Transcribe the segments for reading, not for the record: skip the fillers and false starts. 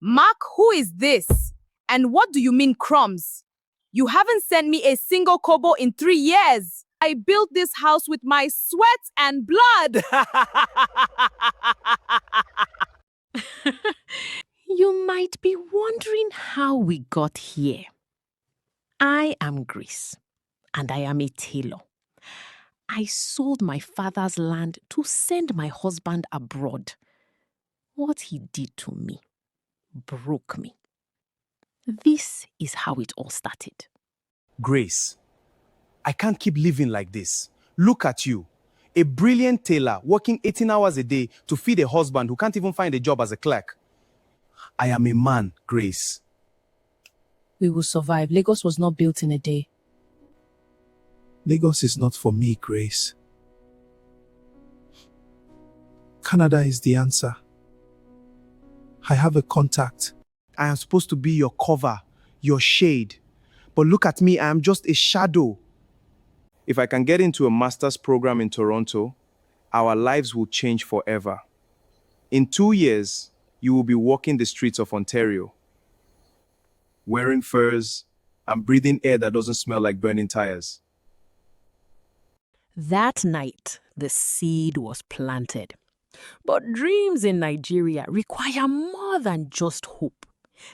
Mark, who is this? And what do you mean crumbs? You haven't sent me a single kobo in 3 years. I built this house with my sweat and blood. You might be wondering how we got here. I am Grace, and I am a tailor. I sold my father's land to send my husband abroad. What he did to me broke me. This is how it all started. Grace, I can't keep living like this. Look at you. A brilliant tailor working 18 hours a day to feed a husband who can't even find a job as a clerk. I am a man, Grace. We will survive. Lagos was not built in a day. Lagos is not for me, Grace. Canada is the answer. I have a contact. I am supposed to be your cover, your shade. But look at me, I am just a shadow. If I can get into a master's program in Toronto, our lives will change forever. In 2 years, you will be walking the streets of Ontario, wearing furs and breathing air that doesn't smell like burning tires. That night, the seed was planted. But dreams in Nigeria require more than just hope.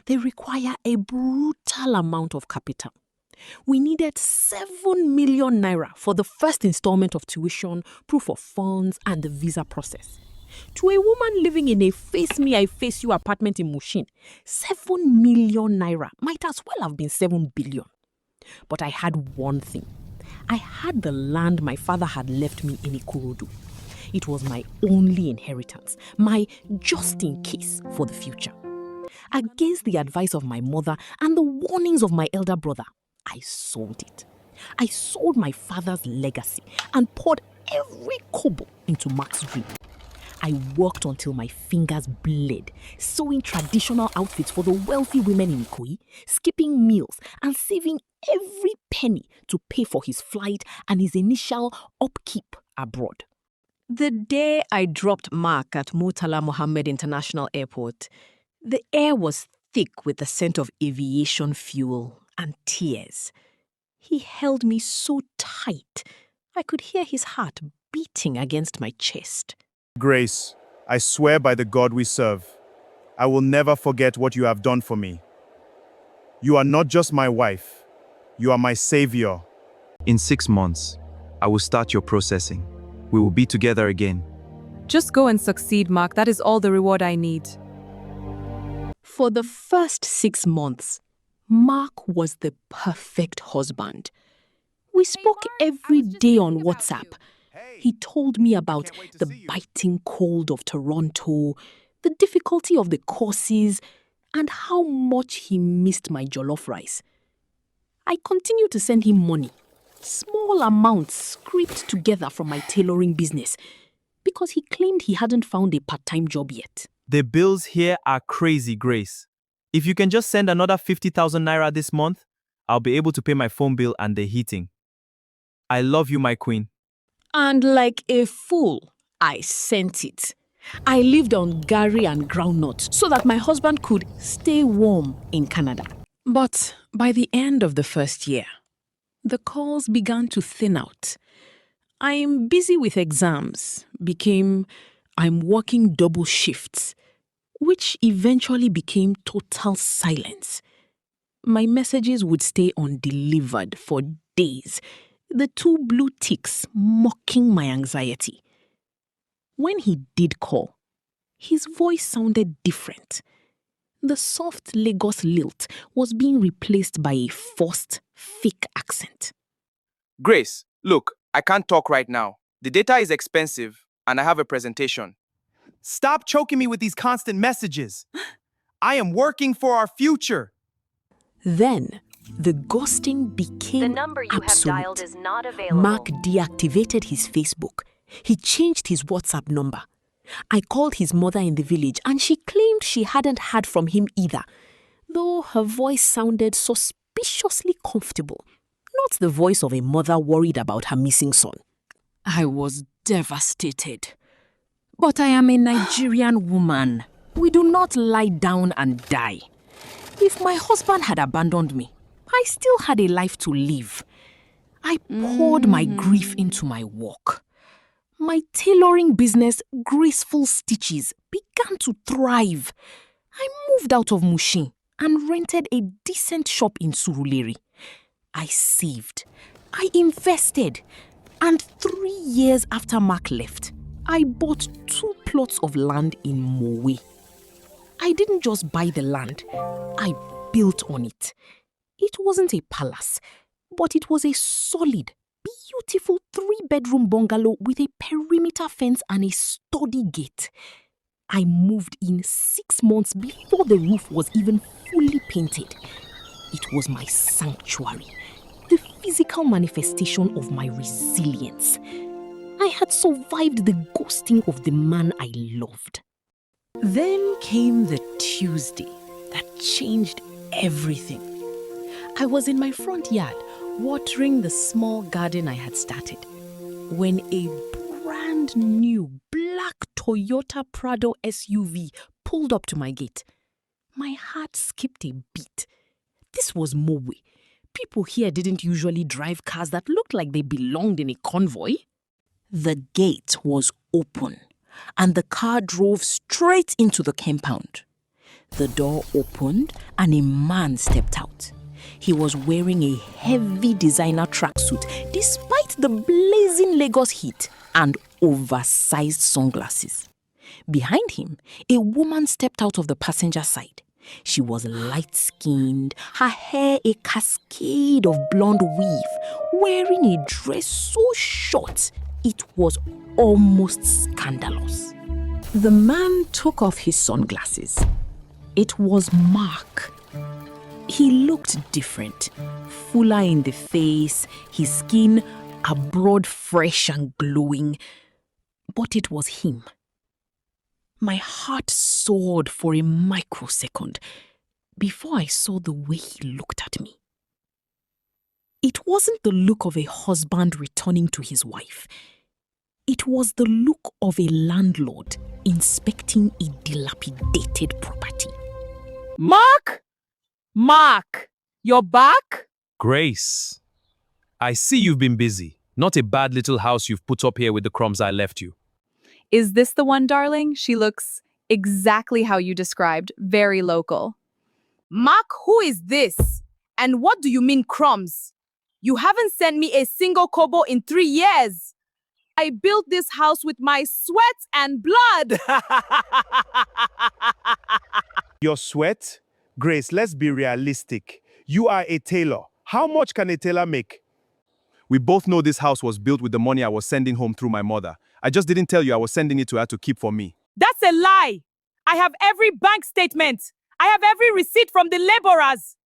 They require a brutal amount of capital. We needed 7 million naira for the first installment of tuition, proof of funds, and the visa process. To a woman living in a face-me, I face you apartment in Mushin, 7 million naira might as well have been 7 billion. But I had one thing. I had the land my father had left me in Ikorodu. It was my only inheritance, my just in case for the future. Against the advice of my mother and the warnings of my elder brother, I sold it. I sold my father's legacy and poured every kobo into Mark's dream. I worked until my fingers bled, sewing traditional outfits for the wealthy women in Ikoyi, skipping meals and saving every penny to pay for his flight and his initial upkeep abroad. The day I dropped Mark at Murtala Mohammed International Airport, the air was thick with the scent of aviation fuel and tears. He held me so tight, I could hear his heart beating against my chest. Grace, I swear by the God we serve, I will never forget what you have done for me. You are not just my wife, you are my savior. In 6 months, I will start your processing. We will be together again. Just go and succeed, Mark. That is all the reward I need. For the first 6 months, Mark was the perfect husband. We spoke every day on WhatsApp. He told me about the biting cold of Toronto, the difficulty of the courses, and how much he missed my jollof rice. I continued to send him money, small amounts scraped together from my tailoring business, because he claimed he hadn't found a part-time job yet. The bills here are crazy, Grace. If you can just send another 50,000 naira this month, I'll be able to pay my phone bill and the heating. I love you, my queen. And like a fool, I sent it. I lived on garri and groundnuts so that my husband could stay warm in Canada. But by the end of the first year, the calls began to thin out. I'm busy with exams became I'm working double shifts, which eventually became total silence. My messages would stay undelivered for days, the 2 blue ticks mocking my anxiety. When he did call, his voice sounded different. The soft Lagos lilt was being replaced by a forced, fake accent. Grace, look, I can't talk right now. The data is expensive and I have a presentation. Stop choking me with these constant messages. I am working for our future. Then, the ghosting became The number you absolute. have dialed is not available. Mark deactivated his Facebook. He changed his WhatsApp number. I called his mother in the village and she claimed she hadn't heard from him either, though her voice sounded suspiciously comfortable, not the voice of a mother worried about her missing son. I was devastated. But I am a Nigerian woman. We do not lie down and die. If my husband had abandoned me, I still had a life to live. I poured my grief into my work. My tailoring business, Graceful Stitches, began to thrive. I moved out of Mushin and rented a decent shop in Surulere. I saved. I invested. And 3 years after Mark left, I bought 2 plots of land in Mowe. I didn't just buy the land, I built on it. It wasn't a palace, but it was a solid, beautiful 3-bedroom bungalow with a perimeter fence and a sturdy gate. I moved in 6 months before the roof was even fully painted. It was my sanctuary, the physical manifestation of my resilience. I had survived the ghosting of the man I loved. Then came the Tuesday that changed everything. I was in my front yard, watering the small garden I had started, when a brand new black Toyota Prado SUV pulled up to my gate. My heart skipped a beat. This was Mowe. People here didn't usually drive cars that looked like they belonged in a convoy. The gate was open, and the car drove straight into the compound. The door opened, and a man stepped out. He was wearing a heavy designer tracksuit despite the blazing Lagos heat and oversized sunglasses. Behind him, a woman stepped out of the passenger side. She was light-skinned, her hair a cascade of blonde weave, wearing a dress so short it was almost scandalous. The man took off his sunglasses. It was Mark. He looked different, fuller in the face, his skin abroad fresh and glowing. But it was him. My heart soared for a microsecond before I saw the way he looked at me. It wasn't the look of a husband returning to his wife. It was the look of a landlord inspecting a dilapidated property. Mark! Mark! You're back? Grace, I see you've been busy. Not a bad little house you've put up here with the crumbs I left you. Is this the one, darling? She looks exactly how you described, very local. Mark, who is this? And what do you mean crumbs? You haven't sent me a single kobo in 3 years. I built this house with my sweat and blood. Your sweat? Grace, let's be realistic. You are a tailor. How much can a tailor make? We both know this house was built with the money I was sending home through my mother. I just didn't tell you I was sending it to her to keep for me. That's a lie. I have every bank statement. I have every receipt from the laborers.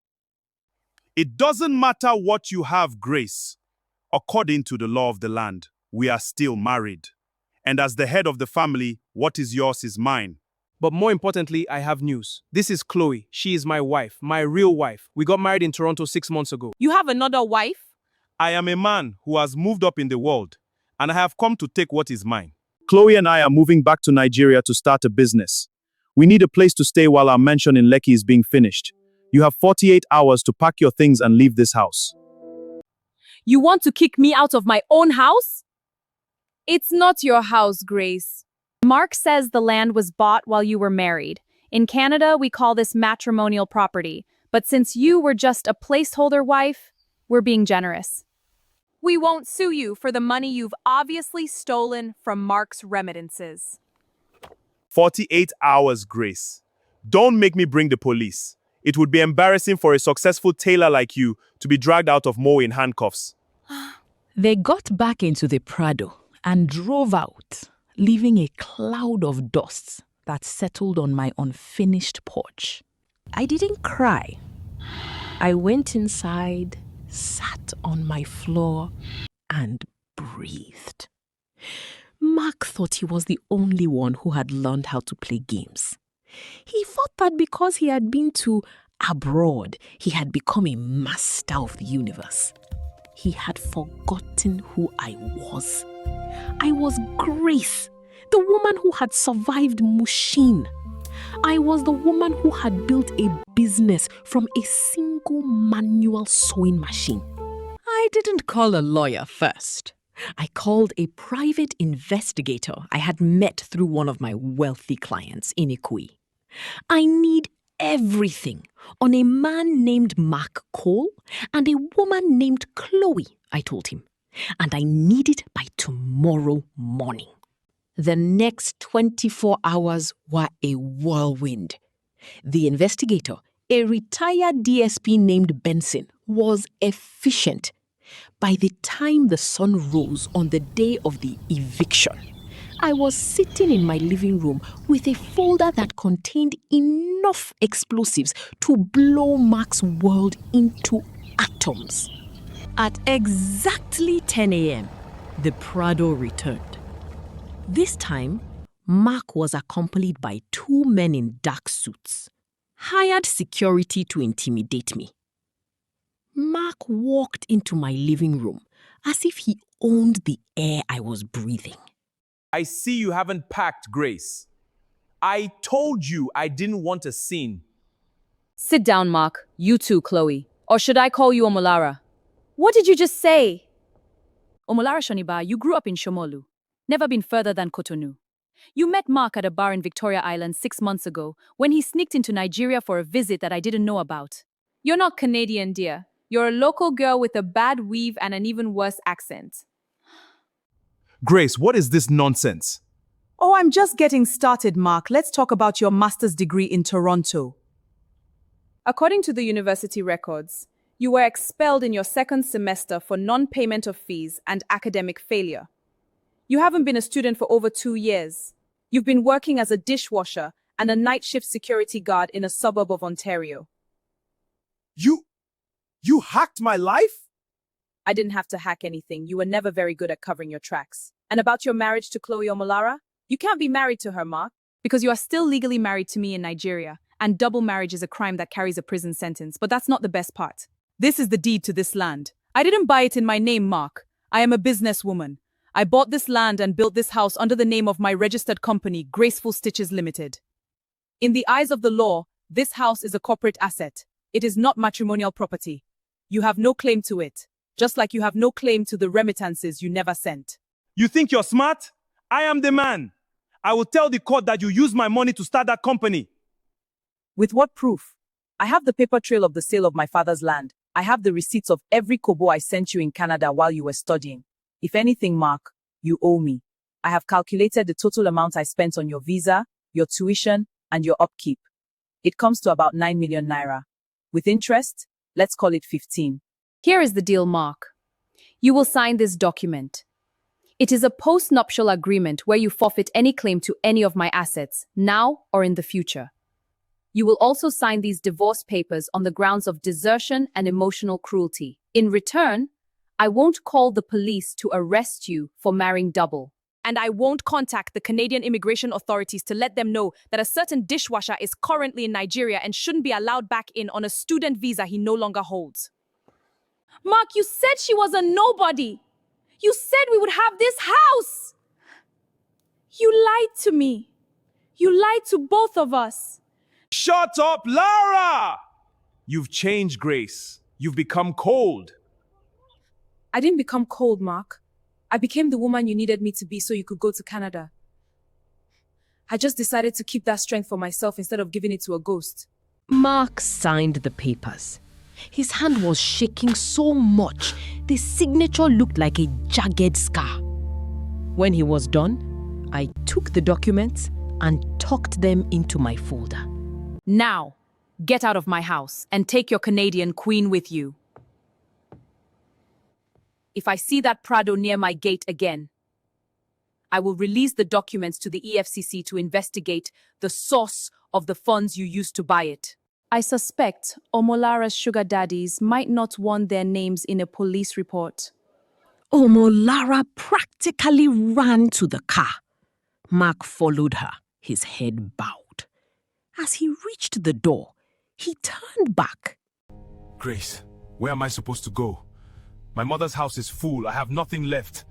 It doesn't matter what you have, Grace. According to the law of the land, we are still married. And as the head of the family, what is yours is mine. But more importantly, I have news. This is Chloe. She is my wife, my real wife. We got married in Toronto 6 months ago. You have another wife? I am a man who has moved up in the world, and I have come to take what is mine. Chloe and I are moving back to Nigeria to start a business. We need a place to stay while our mansion in Lekki is being finished. You have 48 hours to pack your things and leave this house. You want to kick me out of my own house? It's not your house, Grace. Mark says the land was bought while you were married. In Canada, we call this matrimonial property. But since you were just a placeholder wife, we're being generous. We won't sue you for the money you've obviously stolen from Mark's remittances. 48 hours, Grace. Don't make me bring the police. It would be embarrassing for a successful tailor like you to be dragged out of Mowe in handcuffs. They got back into the Prado and drove out, leaving a cloud of dust that settled on my unfinished porch. I didn't cry. I went inside, sat on my floor, and breathed. Mark thought he was the only one who had learned how to play games. He thought that because he had been to abroad, he had become a master of the universe. He had forgotten who I was. I was Grace, the woman who had survived Mushin. I was the woman who had built a business from a single manual sewing machine. I didn't call a lawyer first. I called a private investigator I had met through one of my wealthy clients in Ikui. I need everything on a man named Mark Cole and a woman named Chloe, I told him. And I need it by tomorrow morning. The next 24 hours were a whirlwind. The investigator, a retired DSP named Benson, was efficient. By the time the sun rose on the day of the eviction, I was sitting in my living room with a folder that contained enough explosives to blow Mark's world into atoms. At exactly 10 a.m., the Prado returned. This time, Mark was accompanied by 2 men in dark suits, hired security to intimidate me. Mark walked into my living room as if he owned the air I was breathing. I see you haven't packed, Grace. I told you I didn't want a scene. Sit down, Mark. You too, Chloe. Or should I call you Omolara? What did you just say? Omolara Shoniba, you grew up in Shomolu. Never been further than Cotonou. You met Mark at a bar in Victoria Island 6 months ago when he sneaked into Nigeria for a visit that I didn't know about. You're not Canadian, dear. You're a local girl with a bad weave and an even worse accent. Grace, what is this nonsense? Oh, I'm just getting started, Mark. Let's talk about your master's degree in Toronto. According to the university records, you were expelled in your 2nd semester for non-payment of fees and academic failure. You haven't been a student for over 2 years. You've been working as a dishwasher and a night shift security guard in a suburb of Ontario. You hacked my life? I didn't have to hack anything. You were never very good at covering your tracks. And about your marriage to Chloe Omolara? You can't be married to her, Mark, because you are still legally married to me in Nigeria, and double marriage is a crime that carries a prison sentence. But that's not the best part. This is the deed to this land. I didn't buy it in my name, Mark. I am a businesswoman. I bought this land and built this house under the name of my registered company, Graceful Stitches Limited. In the eyes of the law, this house is a corporate asset. It is not matrimonial property. You have no claim to it, just like you have no claim to the remittances you never sent. You think you're smart? I am the man. I will tell the court that you used my money to start that company. With what proof? I have the paper trail of the sale of my father's land. I have the receipts of every kobo I sent you in Canada while you were studying. If anything, Mark, you owe me. I have calculated the total amount I spent on your visa, your tuition, and your upkeep. It comes to about 9 million naira. With interest, let's call it 15. Here is the deal, Mark. You will sign this document. It is a post-nuptial agreement where you forfeit any claim to any of my assets, now or in the future. You will also sign these divorce papers on the grounds of desertion and emotional cruelty. In return, I won't call the police to arrest you for marrying double. And I won't contact the Canadian immigration authorities to let them know that a certain dishwasher is currently in Nigeria and shouldn't be allowed back in on a student visa he no longer holds. Mark, you said she was a nobody. You said we would have this house. You lied to me. You lied to both of us. Shut up, Lara! You've changed, Grace. You've become cold. I didn't become cold, Mark. I became the woman you needed me to be so you could go to Canada. I just decided to keep that strength for myself instead of giving it to a ghost. Mark signed the papers. His hand was shaking so much, the signature looked like a jagged scar. When he was done, I took the documents and tucked them into my folder. Now, get out of my house and take your Canadian queen with you. If I see that Prado near my gate again, I will release the documents to the EFCC to investigate the source of the funds you used to buy it. I suspect Omolara's sugar daddies might not want their names in a police report. Omolara practically ran to the car. Mark followed her, his head bowed. As he reached the door, he turned back. Grace, where am I supposed to go? My mother's house is full. I have nothing left.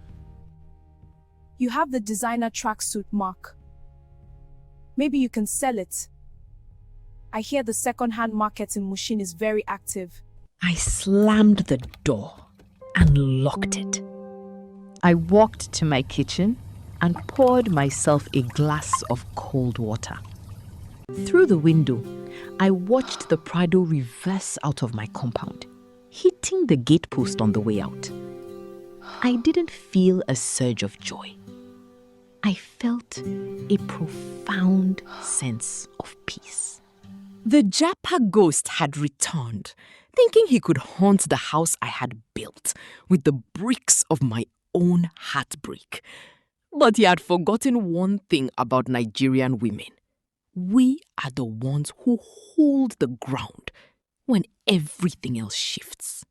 You have the designer tracksuit, Mark. Maybe you can sell it I hear the second-hand market in Mushin is very active. I slammed the door and locked it. I walked to my kitchen and poured myself a glass of cold water. Through the window, I watched the Prado reverse out of my compound, hitting the gatepost on the way out. I didn't feel a surge of joy. I felt a profound sense of peace. The Japa ghost had returned, thinking he could haunt the house I had built with the bricks of my own heartbreak. But he had forgotten one thing about Nigerian women. We are the ones who hold the ground when everything else shifts.